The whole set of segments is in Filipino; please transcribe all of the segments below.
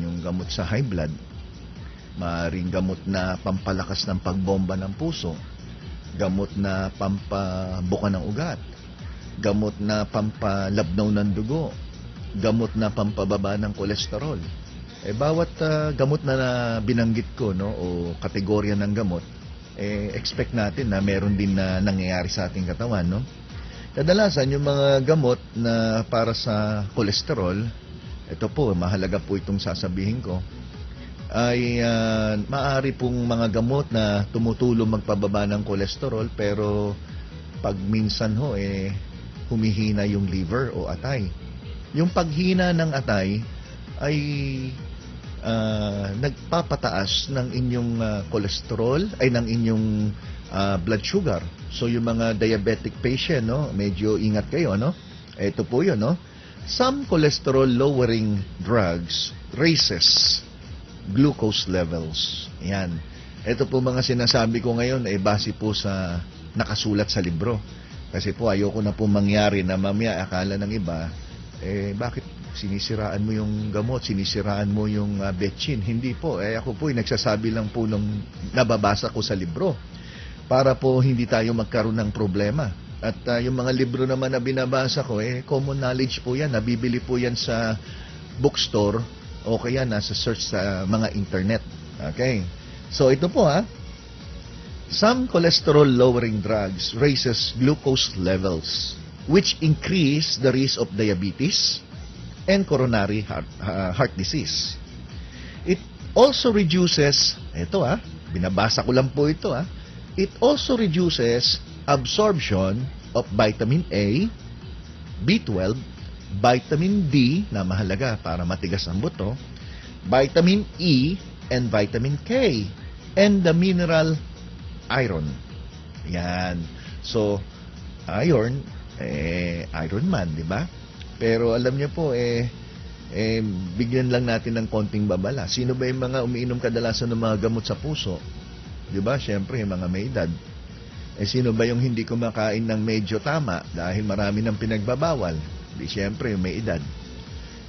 yung gamot sa high blood, maaaring gamot na pampalakas ng pagbomba ng puso, gamot na pampabuka ng ugat, gamot na pampalabnaw ng dugo, gamot na pampababa ng kolesterol. Bawat gamot na binanggit ko, no, o kategorya ng gamot, expect natin na meron din na nangyayari sa ating katawan, no? Kadalasan yung mga gamot na para sa kolesterol, ito po, mahalaga po itong sasabihin ko, ay maaari pong mga gamot na tumutulong magpababa ng kolesterol, pero pag minsan ho, humihina yung liver o atay. Yung paghina ng atay ay nagpapataas ng inyong kolesterol, ay ng inyong blood sugar. So yung mga diabetic patient, no, medyo ingat kayo, no? Ito po yun, no? Some cholesterol lowering drugs raises glucose levels. Yan. Ito po mga sinasabi ko ngayon ay base po sa nakasulat sa libro. Kasi po ayoko na po mangyari na mamaya akala ng iba, bakit sinisiraan mo yung gamot, sinisiraan mo yung betchin? Hindi po. Ako po nagsasabi lang po nung nababasa ko sa libro para po hindi tayo magkaroon ng problema. At yung mga libro naman na binabasa ko, common knowledge po yan. Nabibili po yan sa bookstore o kaya nasa search sa mga internet. Okay? So ito po some cholesterol-lowering drugs raises glucose levels, which increase the risk of diabetes and coronary heart disease. It also reduces, binabasa ko lang po ito, it also reduces absorption of vitamin A, B12, vitamin D, na mahalaga para matigas ang buto, vitamin E, and vitamin K, and the mineral iron. Yan. So, iron, Iron Man, di ba? Pero alam niyo po, bigyan lang natin ng konting babala. Sino ba yung mga umiinom kadalasan ng mga gamot sa puso? Di ba? Siyempre, yung mga may edad. Sino ba yung hindi kumakain ng medyo tama dahil marami ng pinagbabawal? Di siyempre, yung may edad.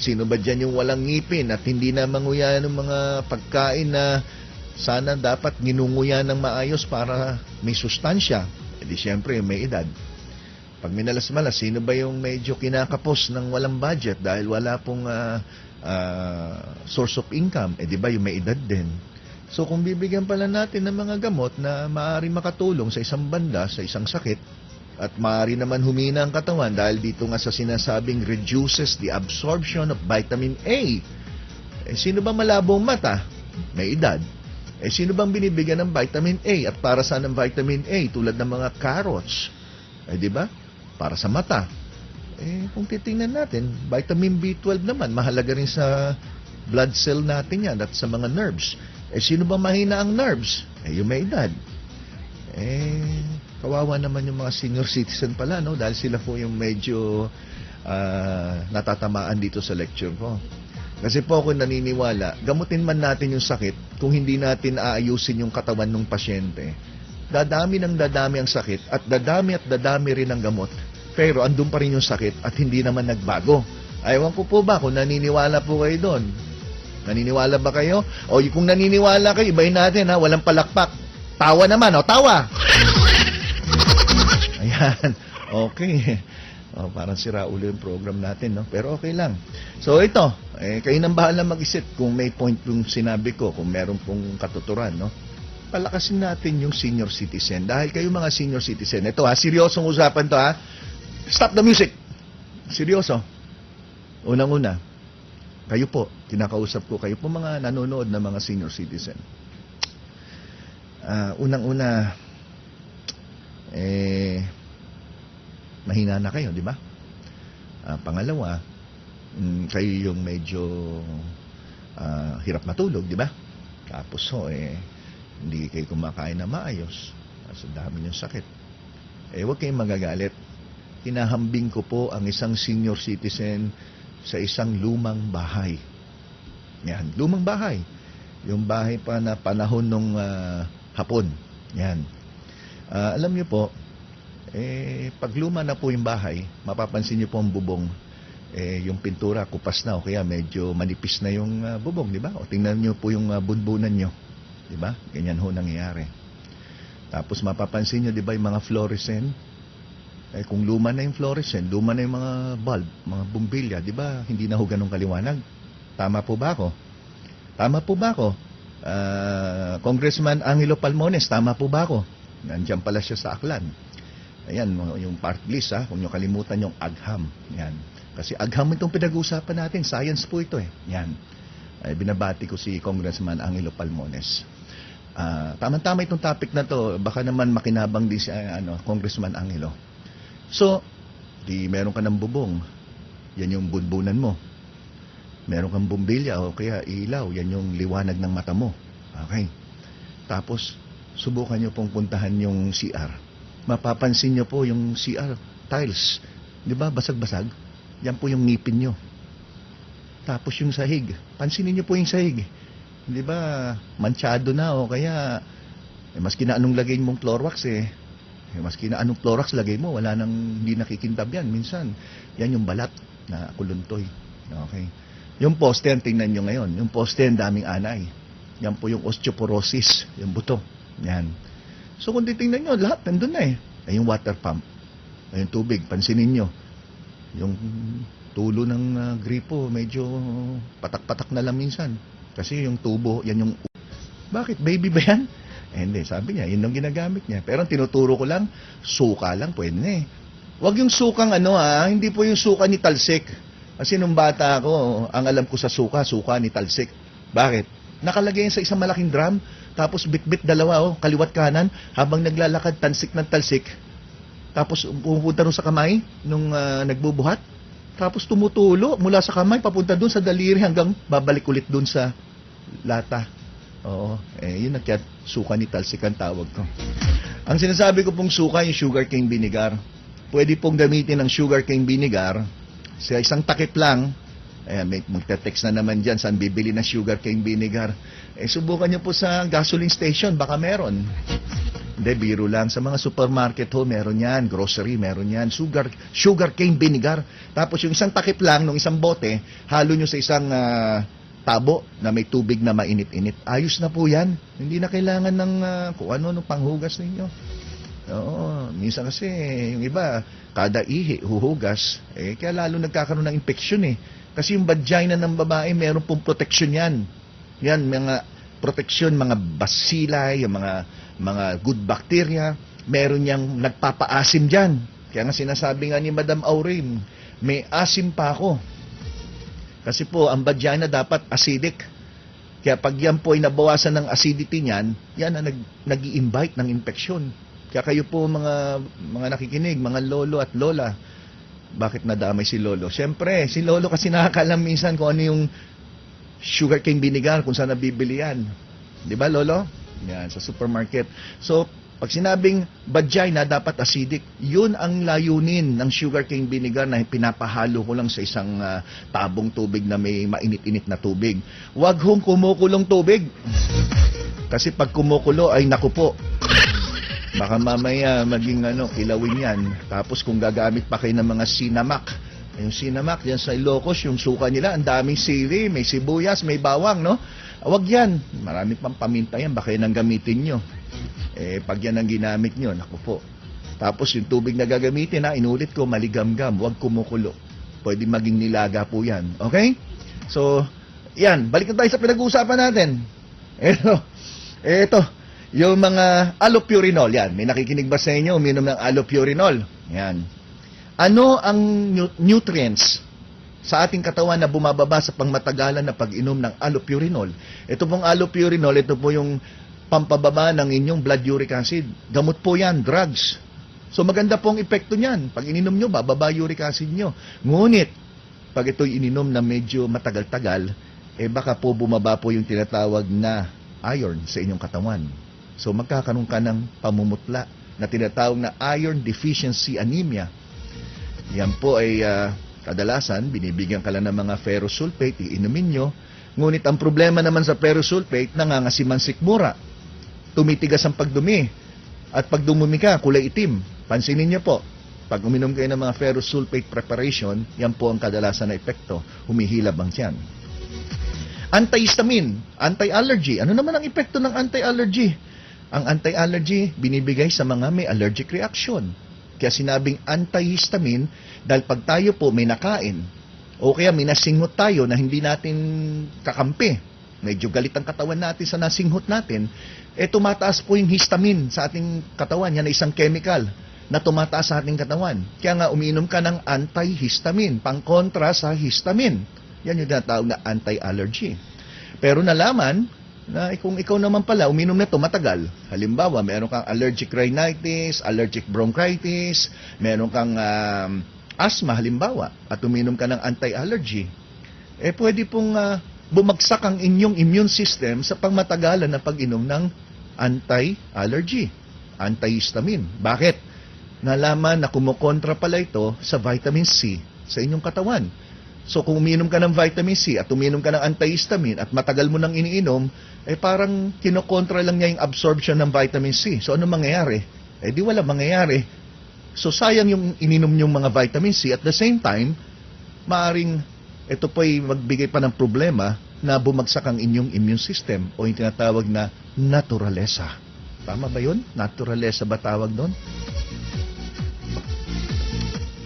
Sino ba dyan yung walang ngipin at hindi na manguya ng mga pagkain na sana dapat ginunguya ng maayos para may sustansya? Di siyempre, yung may edad. Pag minalas-malas, sino ba yung medyo kinakapos ng walang budget dahil wala pong source of income? Di ba yung may edad din? So kung bibigyan pala natin ng mga gamot na maaari makatulong sa isang banda, sa isang sakit, at maaari naman humina ang katawan dahil dito nga sa sinasabing reduces the absorption of vitamin A. Sino ba malabong mata? May edad. Sino bang binibigyan ng vitamin A? At para saan ang vitamin A? Tulad ng mga carrots. Di ba? Para sa mata. Kung titingnan natin, vitamin B12 naman, mahalaga rin sa blood cell natin yan at sa mga nerves. Sino ba mahina ang nerves? Yung may edad. Kawawa naman yung mga senior citizen pala, no? Dahil sila po yung medyo natatamaan dito sa lecture ko. Kasi po ako naniniwala, gamutin man natin yung sakit, kung hindi natin aayusin yung katawan ng pasyente, dadami ng dadami ang sakit at dadami rin ang gamot. Pero andun pa rin yung sakit at hindi naman nagbago. Ayawan ko po ba kung naniniwala po kayo doon? Naniniwala ba kayo? O kung naniniwala kayo, ibahin natin walang palakpak. Tawa naman, tawa! Ayan, okay. Parang sira ulo yung program natin, no? Pero okay lang. So ito, kayo nang bahala mag-isip kung may point yung sinabi ko, kung meron pong katuturan, no? Palakasin natin yung senior citizen. Dahil kayo mga senior citizen, ito seryosong usapan to Stop the music! Seryoso. Unang-una, kayo po, kinakausap ko, kayo po mga nanonood na mga senior citizen. Unang-una, mahina na kayo, di ba? Pangalawa, kayo yung medyo hirap matulog, di ba? Tapos hindi kayo kumakain na maayos. Sa dami yung sakit. Huwag kayong magagalit. Hinahambing ko po ang isang senior citizen sa isang lumang bahay. Yan, lumang bahay. Yung bahay pa na panahon nung hapon. Yan. Alam niyo po, pag luma na po yung bahay, mapapansin niyo po ang bubong, yung pintura kupas na o kaya medyo manipis na yung bubong, di ba? O tingnan nyo po yung bunbunan nyo, di ba? Ganyan ho nangyayari. Tapos mapapansin nyo, di ba, yung mga fluorescent, kung luma na yung fluorescent, luma na yung mga bulb, mga bumbilya, di ba, hindi na ho ganun kaliwanag. Tama po ba ako? Tama po ba ako? Congressman Angelo Palmones, tama po ba ako? Nandiyan pala siya sa Aklan. Ayan, yung part list, kung nyo kalimutan yung agham. Yan. Kasi agham itong pinag-uusapan natin. Science po ito eh. Yan. Ay, binabati ko si Congressman Angelo Palmones. Tama-tama itong topic na to. Baka naman makinabang din si Congressman Angelo. So, meron ka ng bubong. Yan yung bunbunan mo. Meron kang bumbilya o kaya ilaw. Yan yung liwanag ng mata mo. Okay. Tapos, subukan nyo pong puntahan yung CR. Mapapansin nyo po yung CR tiles. Di ba? Basag-basag. Yan po yung ngipin nyo. Tapos yung sahig. Pansinin nyo po yung sahig. Di ba? Manchado na o kaya maski na anong lagay mong Clorox maski na anong Clorox lagay mo, wala nang hindi nakikintab yan. Minsan, yan yung balat na kuluntoy. Okay. Yung poste, tingnan nyo ngayon. Yung poste, ang daming anay. Yan po yung osteoporosis, yung buto. Yan. So kung titingnan nyo, lahat nandun na Ay yung water pump. Ay yung tubig, pansinin nyo. Yung tulo ng gripo, medyo patak-patak na lang minsan. Kasi yung tubo, yan yung... Bakit? Baby ba yan? Hindi, sabi niya, yun ang ginagamit niya. Pero ang tinuturo ko lang, suka lang, pwede na Huwag yung sukang hindi po yung suka ni Talsik. Kasi nung bata ako, ang alam ko sa suka ni Talsik. Bakit? Nakalagay yan sa isang malaking drum, tapos bit-bit dalawa, kaliwat kanan, habang naglalakad tansik ng Talsik. Tapos pupunta rin sa kamay nung nagbubuhat. Tapos tumutulo mula sa kamay papunta doon sa daliri hanggang babalik ulit doon sa lata. Oo, yun kaya suka ni Talsik ang tawag ko. Ang sinasabi ko pong suka yung sugarcane vinegar. Pwede pong gamitin ang sugarcane vinegar sa isang takip lang. Ayan, may magte-text na naman dyan saan bibili ng sugarcane vinegar. Subukan nyo po sa gasoline station, baka meron. Hindi, biro lang. Sa mga supermarket meron yan. Grocery, meron yan. Sugarcane vinegar. Tapos yung isang takip lang, ng isang bote, halo nyo sa isang tabo na may tubig na mainit-init. Ayos na po yan. Hindi na kailangan ng kung ano, panghugas ninyo. Oo, minsan kasi yung iba, kada ihi, huhugas. Kaya lalo nagkakaroon ng infection Kasi yung vagina ng babae, meron pong protection yan. Yan, mga protection, mga bacilli, yung mga good bacteria, meron niyang nagpapaasim dyan. Kaya nga sinasabi nga ni Madam Aurin, may asim pa ako. Kasi po, ang vagina dapat acidic. Kaya pag yan po ay nabawasan ng acidity niyan, yan ang nag-i-invite ng infeksyon. Kaya kayo po mga nakikinig, mga lolo at lola, bakit nadamay si lolo? Siyempre, si lolo kasi nakakalam minsan kung ano yung sugarcane vinegar, kung saan nabibili yan. Di ba, lolo? Yan, sa supermarket. So, pag sinabing vagina, dapat acidic. Yun ang layunin ng sugarcane vinegar na pinapahalo ko lang sa isang tabong tubig na may mainit-init na tubig. Huwag hong kumukulong tubig. Kasi pag kumukulo, ay naku po. Baka mamaya maging kilawin yan. Tapos kung gagamit pa kayo ng mga Sinamac. Yung Sinamac, yan sa Ilocos, yung suka nila, ang daming sili, may sibuyas, may bawang, no? Huwag yan. Marami pang paminta yan. Baka yan ang gamitin nyo. Pag yan ang ginamit nyo, naku po. Tapos yung tubig na gagamitin, inulit ko, maligamgam. Huwag kumukulo. Pwede maging nilaga po yan. Okay? So, yan. Balik na tayo sa pinag-uusapan natin. Ito. Yung mga allopurinol, yan. May nakikinig ba sa inyo uminom ng allopurinol? Yan. Ano ang nutrients sa ating katawan na bumababa sa pangmatagalan na pag-inom ng allopurinol? Ito pong allopurinol, ito po yung pampababa ng inyong blood uric acid. Gamot po yan, drugs. So maganda pong epekto niyan. Pag ininom nyo, bababa uric acid nyo. Ngunit, pag ito'y ininom na medyo matagal-tagal, baka po bumaba po yung tinatawag na iron sa inyong katawan. So magkakaroon ka ng pamumutla na tinatawag na iron deficiency anemia. Yan po ay kadalasan binibigyan ka lang ng mga ferrous sulfate, iinumin nyo. Ngunit ang problema naman sa ferrous sulfate, nangangasiman sikmura. Tumitigas ang pagdumi. At pag dumumi ka, kulay itim. Pansinin nyo po. Pag uminom kayo ng mga ferrous sulfate preparation, yan po ang kadalasan na epekto. Humihilab ang tiyan. Antihistamine, anti-allergy. Ano naman ang epekto ng anti-allergy? Ang anti-allergy, binibigay sa mga may allergic reaction. Kaya sinabing antihistamine, dahil pag tayo po may nakain, o kaya may nasinghot tayo na hindi natin kakampi, medyo galit ang katawan natin sa nasinghot natin, tumataas po yung histamine sa ating katawan. Yan ay isang chemical na tumataas sa ating katawan. Kaya nga, umiinom ka ng antihistamine, pangkontra sa histamine. Yan yung tinatawag na anti-allergy. Pero nalaman na kung ikaw naman pala, uminom na ito matagal. Halimbawa, meron kang allergic rhinitis, allergic bronchitis, meron kang asthma, halimbawa, at uminom ka ng anti-allergy, pwede pong bumagsak ang inyong immune system sa pangmatagalan na pag-inom ng anti-allergy, antihistamine. Bakit? Nalaman na kumukontra pala ito sa vitamin C sa inyong katawan. So kung uminom ka ng vitamin C at uminom ka ng antihistamine at matagal mo nang iniinom, parang kinokontra lang niya yung absorption ng vitamin C. So ano mangyayari? Di wala mangyayari. So sayang yung ininom yung mga vitamin C. At the same time, maaring ito po'y magbigay pa ng problema na bumagsak ang inyong immune system o yung tinatawag na naturalesa. Tama ba yun? Naturalesa ba tawag doon?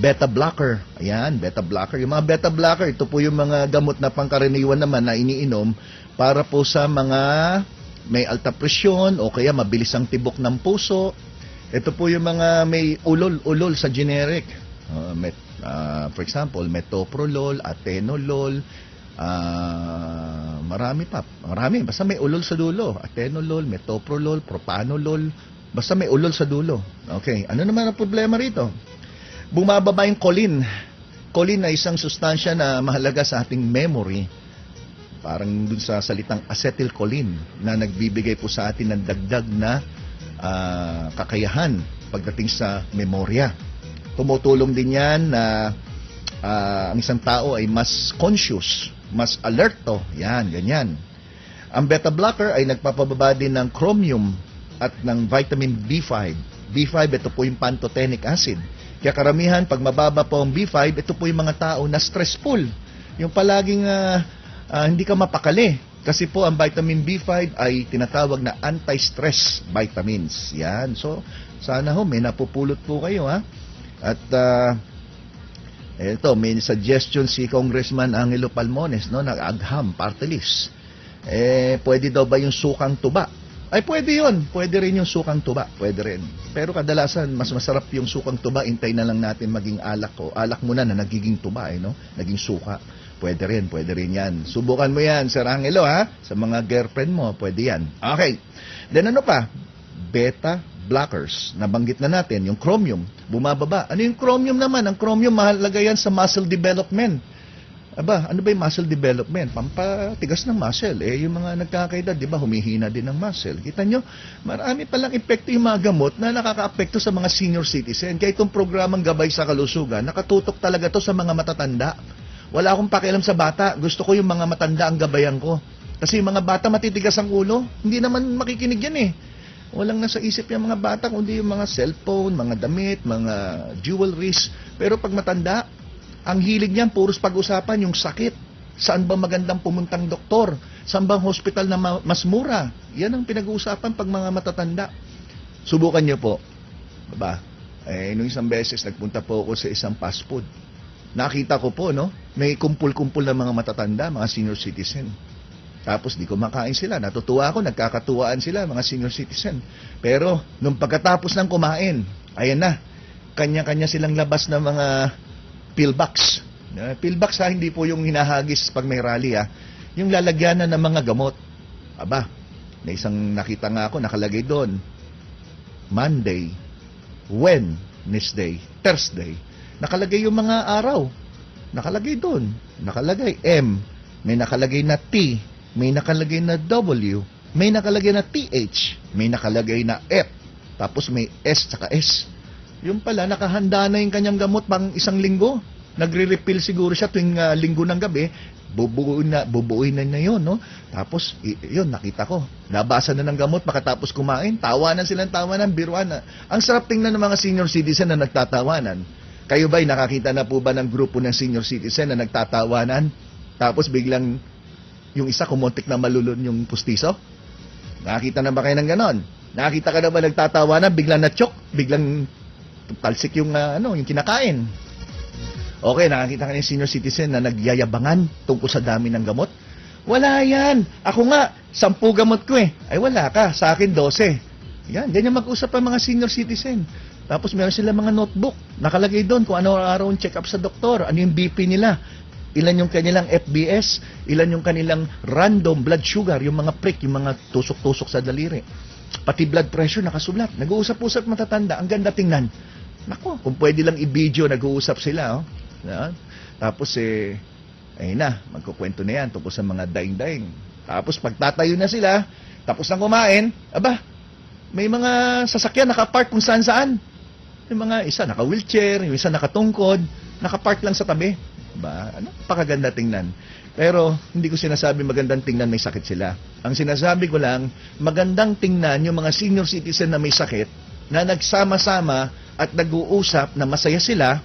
Beta blocker. Ayan, beta blocker. Yung mga beta blocker, ito po yung mga gamot na pangkaraniwan naman na iniinom para po sa mga may alta presyon o kaya mabilis ang tibok ng puso. Ito po yung mga may ulol sa generic. For example, metoprolol, atenolol, marami pa. Marami. Basta may ulol sa dulo. Atenolol, metoprolol, propanolol. Basta may ulol sa dulo. Okay. Ano naman ang problema rito? Bumababa yung choline. Choline na isang sustansya na mahalaga sa ating memory. Parang dun sa salitang acetylcholine na nagbibigay po sa atin ng dagdag na kakayahan pagdating sa memorya. Tumutulong din yan na ang isang tao ay mas conscious, mas alerto. Yan, ganyan. Ang beta blocker ay nagpapababa din ng chromium at ng vitamin B5. B5, ito po yung pantothenic acid. Kaya karamihan, pag mababa po ang B5, ito po yung mga tao na stressful. Yung palaging hindi ka mapakali. Kasi po ang vitamin B5 ay tinatawag na anti-stress vitamins. Yan. So, sana ho, may napupulot po kayo, ha? At, ito, may suggestion si Congressman Angelo Palmones, no? Nag-agham, party list. Pwede daw ba yung sukang tuba? Ay, pwede yun. Pwede rin yung sukang tuba. Pwede rin. Pero kadalasan, mas masarap yung sukang tuba. Intay na lang natin maging alak o alak muna na nagiging tuba, no? Naging suka. Pwede rin yan. Subukan mo yan, Sir Angelo, ha? Sa mga girlfriend mo, pwede yan. Okay. Then ano pa? Beta blockers. Nabanggit na natin, yung chromium. Bumababa. Ano yung chromium naman? Ang chromium, mahalaga yan sa muscle development. Aba, ano ba yung muscle development? Pampatigas ng muscle. Yung mga nagkakaedad, di ba, humihina din ng muscle. Kita nyo, marami palang epekto yung mga gamot na nakaka-apekto sa mga senior citizen. Kaya itong programang Gabay sa Kalusugan, nakatutok talaga to sa mga matatanda. Wala akong pakialam sa bata. Gusto ko yung mga matanda ang gabayan ko. Kasi yung mga bata matitigas ang ulo. Hindi naman makikinig yan Walang nasa isip yung mga bata, kundi yung mga cellphone, mga damit, mga jewelries. Pero pag matanda, ang hilig niyan, puros pag-usapan yung sakit. Saan ba magandang pumuntang doktor? Saan bang hospital na mas mura? Yan ang pinag-uusapan pag mga matatanda. Subukan niyo po. Diba? Nung isang beses, nagpunta po ako sa isang fast food. Nakita ko po, no? May kumpul-kumpul na mga matatanda, mga senior citizen. Tapos di ko makain sila. Natutuwa ako, nagkakatuwaan sila, mga senior citizen. Pero, nung pagkatapos ng kumain, ayan na, kanya-kanya silang labas ng mga pillbox. Pillbox hindi po yung hinahagis pag may rally Yung lalagyanan ng mga gamot. Aba, may isang nakita nga ako, nakalagay doon. Monday, Wednesday, Thursday. Nakalagay yung mga araw. Nakalagay doon. Nakalagay M. May nakalagay na T. May nakalagay na W. May nakalagay na TH. May nakalagay na F. Tapos may S tsaka S. Yung pala, nakahanda na yung kanyang gamot pang isang linggo. Nagre-refill siguro siya tuwing linggo ng gabi. bubuuin na yun, no? Tapos, yun, nakita ko. Nabasa na ng gamot, makatapos kumain. Tawanan silang tawanan, biruan na. Ang sarap tingnan ng mga senior citizen na nagtatawanan. Kayo ba'y nakakita na po ba ng grupo ng senior citizen na nagtatawanan? Tapos biglang, yung isa kumontik na malulun yung pustiso? Nakakita na ba kayo ng ganon? Nakakita ka na ba nagtatawanan, biglang na-choke, biglang talsik yung, yung kinakain? Okay, nakakita ka ng senior citizen na nagyayabangan tungkol sa dami ng gamot? Wala yan. Ako nga, 10 gamot ko eh. Ay wala ka, sa akin 12. Yan, ganyan mag-usap ang mga senior citizen. Tapos meron sila mga notebook. Nakalagay doon kung ano araw ang check-up sa doktor, ano yung BP nila, ilan yung kanilang FBS, ilan yung kanilang random blood sugar, yung mga prick, yung mga tusok-tusok sa daliri. Pati blood pressure nakasulat. Nag-uusap-usap matatanda. Ang ganda tingnan. Nako, kung pwede lang i-video, nag-uusap sila, oh. Yan. Tapos ayun na, magkukwento na yan tungkol sa mga daing-daing. Tapos pagtatayo na sila, tapos nang kumain, aba, may mga sasakyan nakapark kung saan-saan. Yung mga isa naka-wheelchair, yung isa nakatungkod, nakapark lang sa tabi. Ba, pakaganda tingnan. Pero hindi ko sinasabi magandang tingnan may sakit sila. Ang sinasabi ko lang, magandang tingnan yung mga senior citizen na may sakit na nagsama-sama at nag-uusap na masaya sila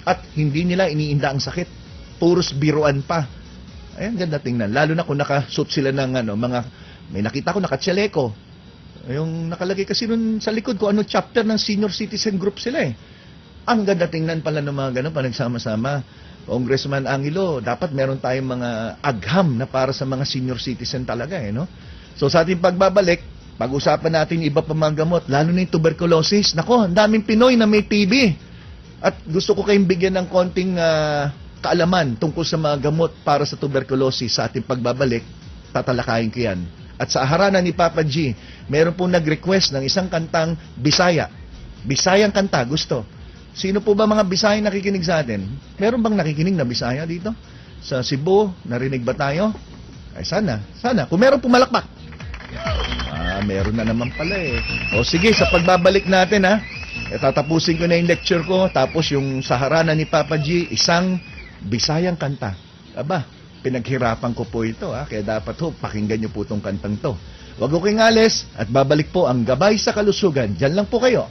at hindi nila iniinda ang sakit. Puros biruan pa. Ayan, ganda tingnan. Lalo na kung nakasuot sila ng may nakita ko nakatsaleko. Yung nakalagay kasi nun sa likod ko, chapter ng senior citizen group sila eh. Ang ganda tingnan pala ng mga ganun, pa nagsama-sama. Congressman Angelo, dapat meron tayong mga agham na para sa mga senior citizen talaga eh, no? So sa ating pagbabalik, pag-usapan natin iba pa mga gamot, lalo na yung tuberculosis. Nako, ang daming Pinoy na may TB. At gusto ko kayong bigyan ng konting kaalaman tungkol sa mga gamot para sa tuberculosis. Sa ating pagbabalik, tatalakayin ko yan. At sa harana ni Papa G, meron pong nag-request ng isang kantang Bisaya. Bisayang kanta, gusto. Sino po ba mga Bisaya nakikinig sa atin? Meron bang nakikinig na Bisaya dito? Sa Cebu, narinig ba tayo? Ay sana. Kung meron pumalakpak. Meron na naman pala eh. O sige, sa pagbabalik natin tatapusin ko na yung lecture ko, tapos yung sa harana ni Papa G, isang Bisayang kanta. Aba, pinaghirapan ko po ito, kaya dapat pakinggan nyo po itong kantang to. Huwag ko kayong alis, at babalik po ang Gabay sa Kalusugan. Diyan lang po kayo.